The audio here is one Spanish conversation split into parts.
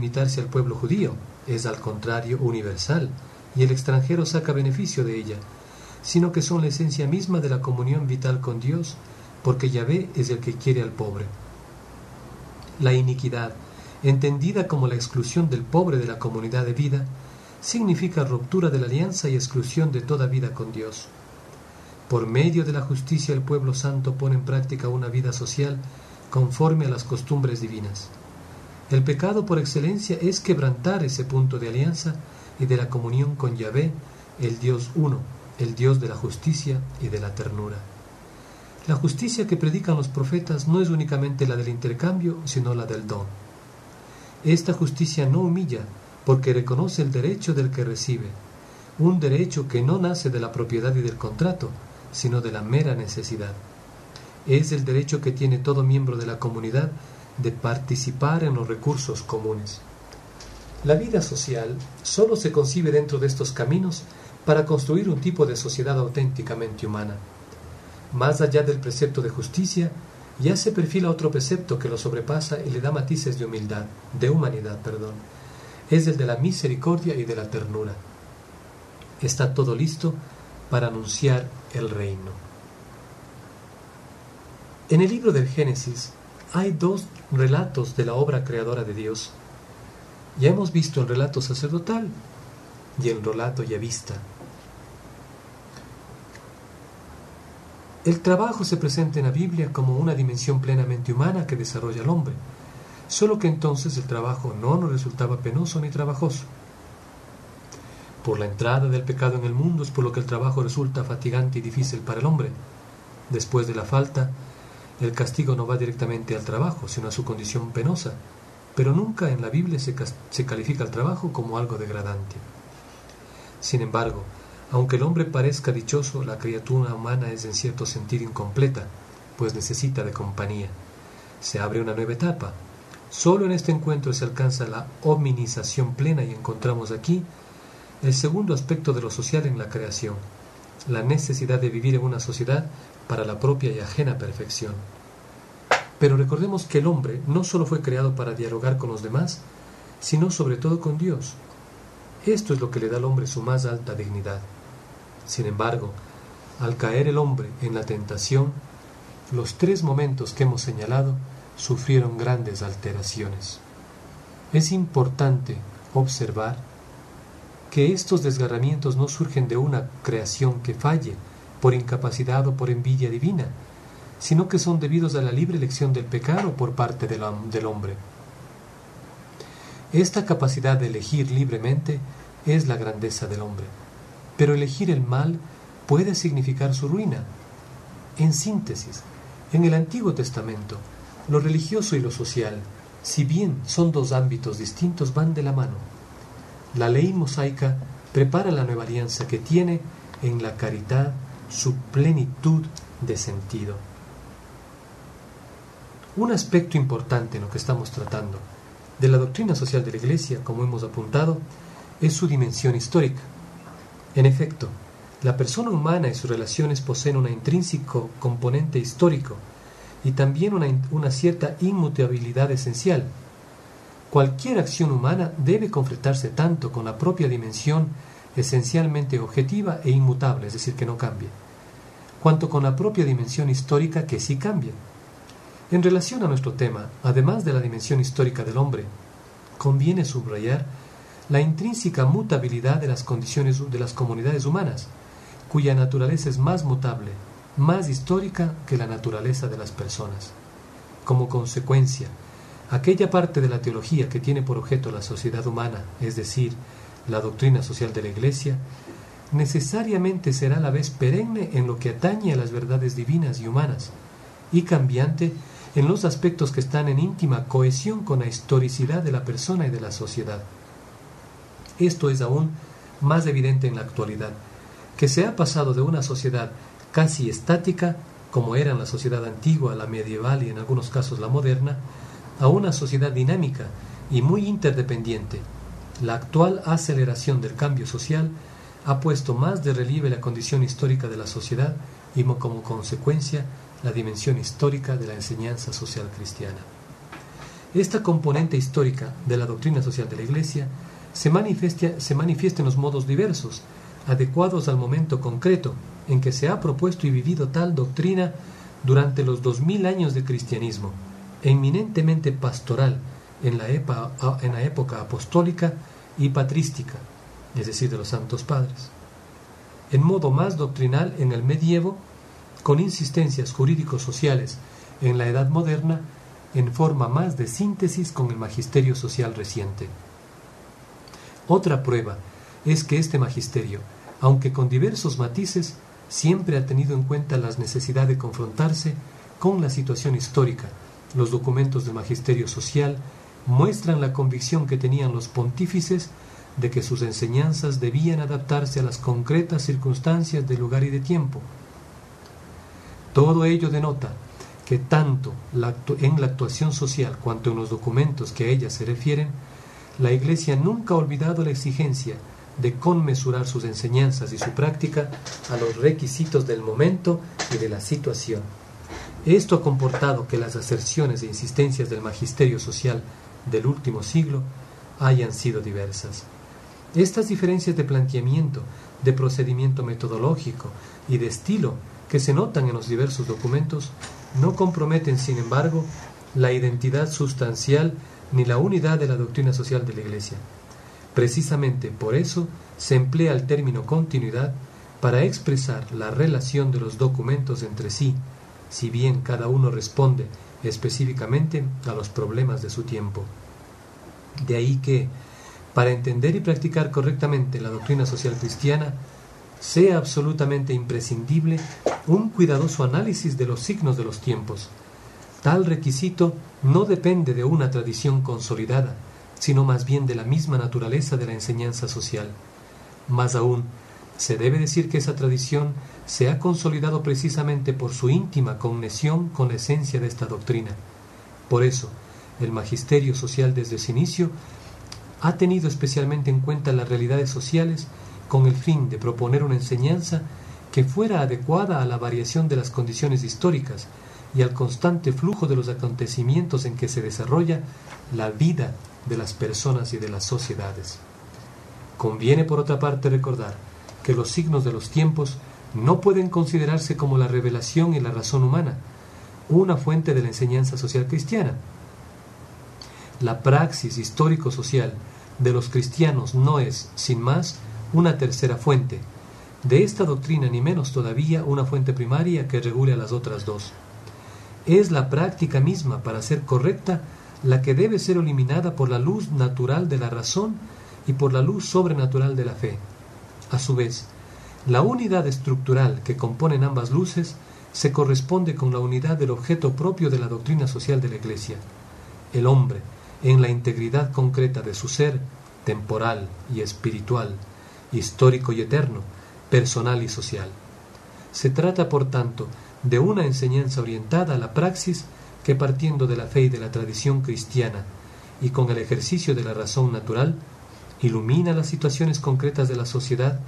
limitarse al pueblo judío, es al contrario universal, y el extranjero saca beneficio de ella, sino que son la esencia misma de la comunión vital con Dios, porque Yahvé es el que quiere al pobre. La iniquidad, entendida como la exclusión del pobre de la comunidad de vida, significa ruptura de la alianza y exclusión de toda vida con Dios. Por medio de la justicia el pueblo santo pone en práctica una vida social conforme a las costumbres divinas. El pecado por excelencia es quebrantar ese punto de alianza y de la comunión con Yahvé, el Dios uno, el Dios de la justicia y de la ternura. La justicia que predican los profetas no es únicamente la del intercambio, sino la del don. Esta justicia no humilla, porque reconoce el derecho del que recibe, un derecho que no nace de la propiedad y del contrato, sino de la mera necesidad. Es el derecho que tiene todo miembro de la comunidad de participar en los recursos comunes. La vida social solo se concibe dentro de estos caminos para construir un tipo de sociedad auténticamente humana. Más allá del precepto de justicia, ya se perfila otro precepto que lo sobrepasa y le da matices de humanidad. Es el de la misericordia y de la ternura. Está todo listo para anunciar el reino. En el libro del Génesis hay dos relatos de la obra creadora de Dios. Ya hemos visto el relato sacerdotal y el relato yavista. El trabajo se presenta en la Biblia como una dimensión plenamente humana que desarrolla al hombre, solo que entonces el trabajo no nos resultaba penoso ni trabajoso. Por la entrada del pecado en el mundo es por lo que el trabajo resulta fatigante y difícil para el hombre. Después de la falta, el castigo no va directamente al trabajo, sino a su condición penosa, pero nunca en la Biblia se califica el trabajo como algo degradante. Sin embargo, aunque el hombre parezca dichoso, la criatura humana es en cierto sentido incompleta, pues necesita de compañía. Se abre una nueva etapa. Solo en este encuentro se alcanza la hominización plena y encontramos aquí el segundo aspecto de lo social en la creación, la necesidad de vivir en una sociedad para la propia y ajena perfección. Pero recordemos que el hombre no solo fue creado para dialogar con los demás, sino sobre todo con Dios. Esto es lo que le da al hombre su más alta dignidad. Sin embargo, al caer el hombre en la tentación, los tres momentos que hemos señalado sufrieron grandes alteraciones. Es importante observar que estos desgarramientos no surgen de una creación que falle por incapacidad o por envidia divina, sino que son debidos a la libre elección del pecado por parte del hombre. Esta capacidad de elegir libremente es la grandeza del hombre, pero elegir el mal puede significar su ruina. En síntesis, en el Antiguo Testamento, lo religioso y lo social, si bien son dos ámbitos distintos, van de la mano. La ley mosaica prepara la nueva alianza que tiene en la caridad su plenitud de sentido. Un aspecto importante en lo que estamos tratando de la doctrina social de la Iglesia, como hemos apuntado, es su dimensión histórica. En efecto, la persona humana y sus relaciones poseen un intrínseco componente histórico y también una cierta inmutabilidad esencial. Cualquier acción humana debe confrontarse tanto con la propia dimensión esencialmente objetiva e inmutable, es decir, que no cambie, cuanto con la propia dimensión histórica que sí cambia. En relación a nuestro tema, además de la dimensión histórica del hombre, conviene subrayar la intrínseca mutabilidad de las condiciones de las comunidades humanas, cuya naturaleza es más mutable, más histórica que la naturaleza de las personas. Como consecuencia, aquella parte de la teología que tiene por objeto la sociedad humana, es decir, la doctrina social de la Iglesia, necesariamente será a la vez perenne en lo que atañe a las verdades divinas y humanas, y cambiante en los aspectos que están en íntima cohesión con la historicidad de la persona y de la sociedad. Esto es aún más evidente en la actualidad, que se ha pasado de una sociedad casi estática, como era en la sociedad antigua, la medieval y en algunos casos la moderna, a una sociedad dinámica y muy interdependiente. La actual aceleración del cambio social ha puesto más de relieve la condición histórica de la sociedad y como consecuencia la dimensión histórica de la enseñanza social cristiana. Esta componente histórica de la doctrina social de la Iglesia se manifiesta en los modos diversos, adecuados al momento concreto en que se ha propuesto y vivido tal doctrina durante los 2000 años de cristianismo, eminentemente pastoral en la época apostólica y patrística, es decir, de los santos padres. En modo más doctrinal en el medievo, con insistencias jurídico-sociales en la edad moderna, en forma más de síntesis con el magisterio social reciente. Otra prueba es que este magisterio, aunque con diversos matices, siempre ha tenido en cuenta la necesidad de confrontarse con la situación histórica. Los documentos del magisterio social muestran la convicción que tenían los pontífices de que sus enseñanzas debían adaptarse a las concretas circunstancias de lugar y de tiempo. Todo ello denota que tanto en la actuación social cuanto en los documentos que a ella se refieren, la Iglesia nunca ha olvidado la exigencia de conmesurar sus enseñanzas y su práctica a los requisitos del momento y de la situación. Esto ha comportado que las aserciones e insistencias del magisterio social del último siglo hayan sido diversas. Estas diferencias de planteamiento, de procedimiento metodológico y de estilo que se notan en los diversos documentos no comprometen, sin embargo, la identidad sustancial ni la unidad de la doctrina social de la Iglesia. Precisamente por eso se emplea el término continuidad para expresar la relación de los documentos entre sí, si bien cada uno responde específicamente a los problemas de su tiempo. De ahí que, para entender y practicar correctamente la doctrina social cristiana, sea absolutamente imprescindible un cuidadoso análisis de los signos de los tiempos. Tal requisito no depende de una tradición consolidada, sino más bien de la misma naturaleza de la enseñanza social. Más aún, se debe decir que esa tradición se ha consolidado precisamente por su íntima conexión con la esencia de esta doctrina. Por eso, el magisterio social desde su inicio ha tenido especialmente en cuenta las realidades sociales con el fin de proponer una enseñanza que fuera adecuada a la variación de las condiciones históricas y al constante flujo de los acontecimientos en que se desarrolla la vida de las personas y de las sociedades. Conviene, por otra parte, recordar que los signos de los tiempos no pueden considerarse como la revelación y la razón humana, una fuente de la enseñanza social cristiana. La praxis histórico-social de los cristianos no es, sin más, una tercera fuente de esta doctrina, ni menos todavía una fuente primaria que regule a las otras dos. Es la práctica misma, para ser correcta, la que debe ser iluminada por la luz natural de la razón y por la luz sobrenatural de la fe. A su vez, la unidad estructural que componen ambas luces se corresponde con la unidad del objeto propio de la doctrina social de la Iglesia, el hombre, en la integridad concreta de su ser, temporal y espiritual, histórico y eterno, personal y social. Se trata, por tanto, de una enseñanza orientada a la praxis que, partiendo de la fe y de la tradición cristiana y con el ejercicio de la razón natural, ilumina las situaciones concretas de la sociedad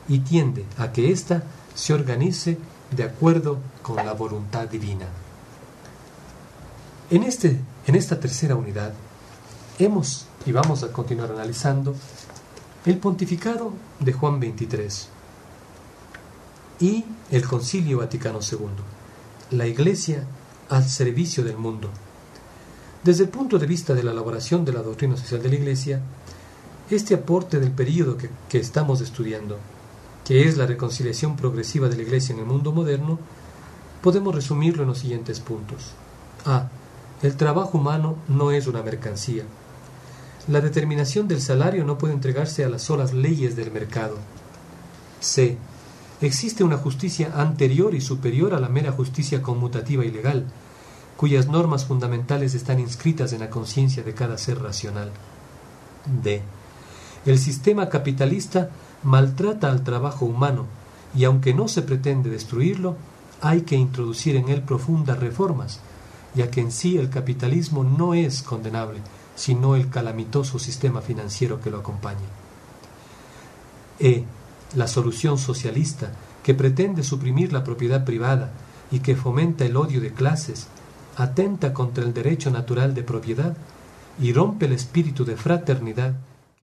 y tiende a que ésta se organice de acuerdo con la voluntad divina. En esta tercera unidad vamos a continuar analizando el pontificado de Juan XXIII y el Concilio Vaticano II, la Iglesia al servicio del mundo. Desde el punto de vista de la elaboración de la doctrina social de la Iglesia, este aporte del período que estamos estudiando, que es la reconciliación progresiva de la Iglesia en el mundo moderno, podemos resumirlo en los siguientes puntos. A. El trabajo humano no es una mercancía. La determinación del salario no puede entregarse a las solas leyes del mercado. C. Existe una justicia anterior y superior a la mera justicia conmutativa y legal, cuyas normas fundamentales están inscritas en la conciencia de cada ser racional. D. El sistema capitalista maltrata al trabajo humano y, aunque no se pretende destruirlo, hay que introducir en él profundas reformas, ya que en sí el capitalismo no es condenable, sino el calamitoso sistema financiero que lo acompaña. E. La solución socialista, que pretende suprimir la propiedad privada y que fomenta el odio de clases, atenta contra el derecho natural de propiedad y rompe el espíritu de fraternidad